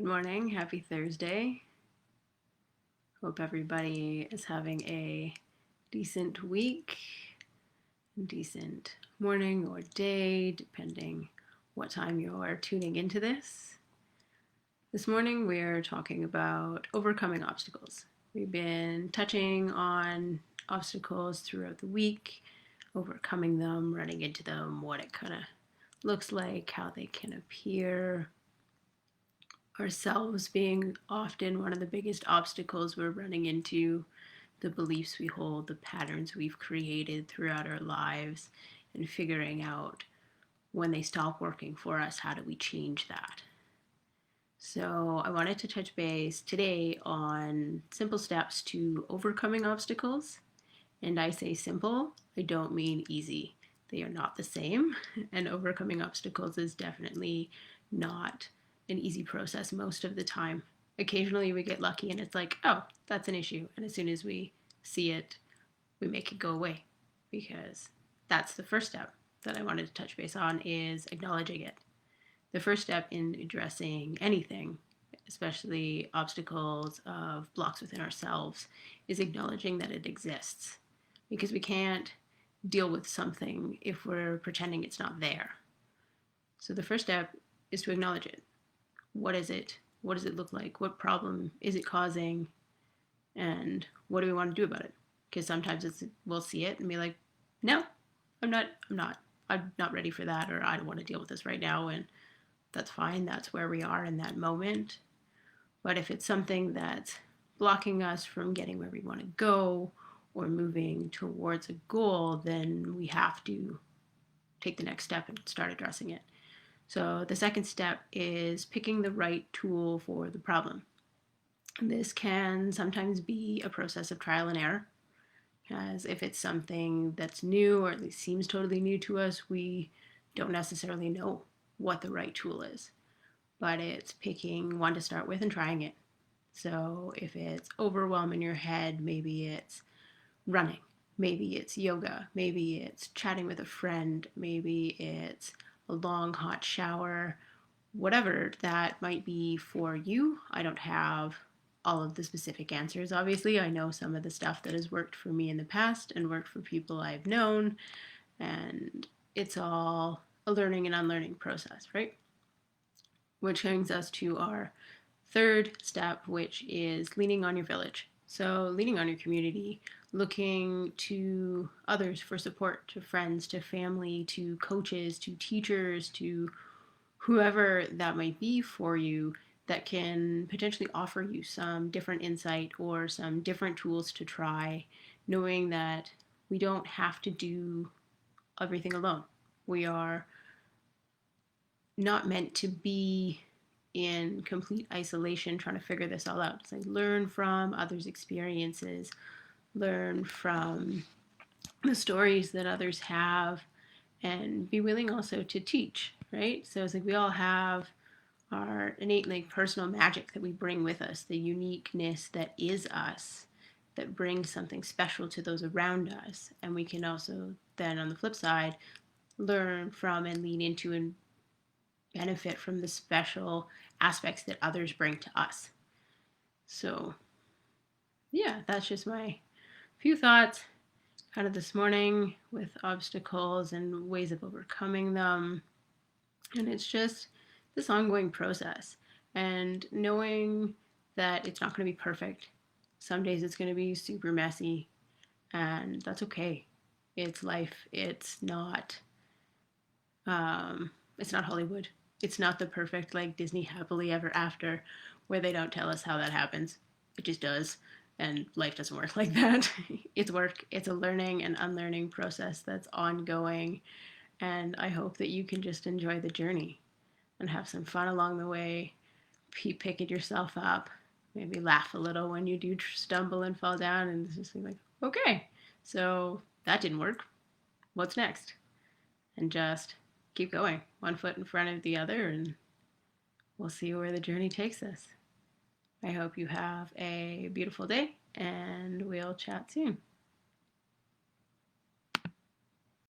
Good morning. Happy Thursday. Hope everybody is having a decent week, decent morning or day, depending what time you're tuning into this. This morning we're talking about overcoming obstacles. We've been touching on obstacles throughout the week, overcoming them, running into them, what it kind of looks like, how they can appear, ourselves being often one of the biggest obstacles we're running into, the beliefs we hold, the patterns we've created throughout our lives, and figuring out when they stop working for us, how do we change that? So, I wanted to touch base today on simple steps to overcoming obstacles. And I say simple, I don't mean easy. They are not the same, and overcoming obstacles is definitely not an easy process most of the time. Occasionally we get lucky and it's like, oh, that's an issue. And as soon as we see it, we make it go away, because that's the first step that I wanted to touch base on, is acknowledging it. The first step in addressing anything, especially obstacles of blocks within ourselves, is acknowledging that it exists, because we can't deal with something if we're pretending it's not there. So the first step is to acknowledge it. What is it? What does it look like? What problem is it causing? And what do we want to do about it? Because sometimes we'll see it and be like, no, I'm not ready for that, or I don't want to deal with this right now. And that's fine. That's where we are in that moment. But if it's something that's blocking us from getting where we want to go or moving towards a goal, then we have to take the next step and start addressing it. So the second step is picking the right tool for the problem. This can sometimes be a process of trial and error, as if it's something that's new, or at least seems totally new to us, we don't necessarily know what the right tool is. But it's picking one to start with and trying it. So if it's overwhelm in your head, maybe it's running, maybe it's yoga, maybe it's chatting with a friend, maybe it's a long hot shower, whatever that might be for you. I don't have all of the specific answers, obviously. I know some of the stuff that has worked for me in the past and worked for people I've known, and it's all a learning and unlearning process, right? Which brings us to our third step, which is leaning on your village. So, leaning on your community, looking to others for support, to friends, to family, to coaches, to teachers, to whoever that might be for you, that can potentially offer you some different insight or some different tools to try, knowing that we don't have to do everything alone. We are not meant to be in complete isolation trying to figure this all out. So learn from others' experiences, learn from the stories that others have, and be willing also to teach, right? So it's like we all have our innate, like, personal magic that we bring with us, the uniqueness that is us, that brings something special to those around us. And we can also then, on the flip side, learn from and lean into and benefit from the special aspects that others bring to us. So, yeah, that's just my few thoughts kind of this morning with obstacles and ways of overcoming them. And it's just this ongoing process, and knowing that it's not going to be perfect. Some days it's going to be super messy, and that's okay. It's life. It's not Hollywood. It's not the perfect, like, Disney happily ever after, where they don't tell us how that happens. It just does. And life doesn't work like that. It's work. It's a learning and unlearning process that's ongoing. And I hope that you can just enjoy the journey and have some fun along the way. Keep picking yourself up. Maybe laugh a little when you do stumble and fall down, and it's just like, okay, so that didn't work. What's next? And just keep going, one foot in front of the other, and we'll see where the journey takes us. I hope you have a beautiful day, and we'll chat soon.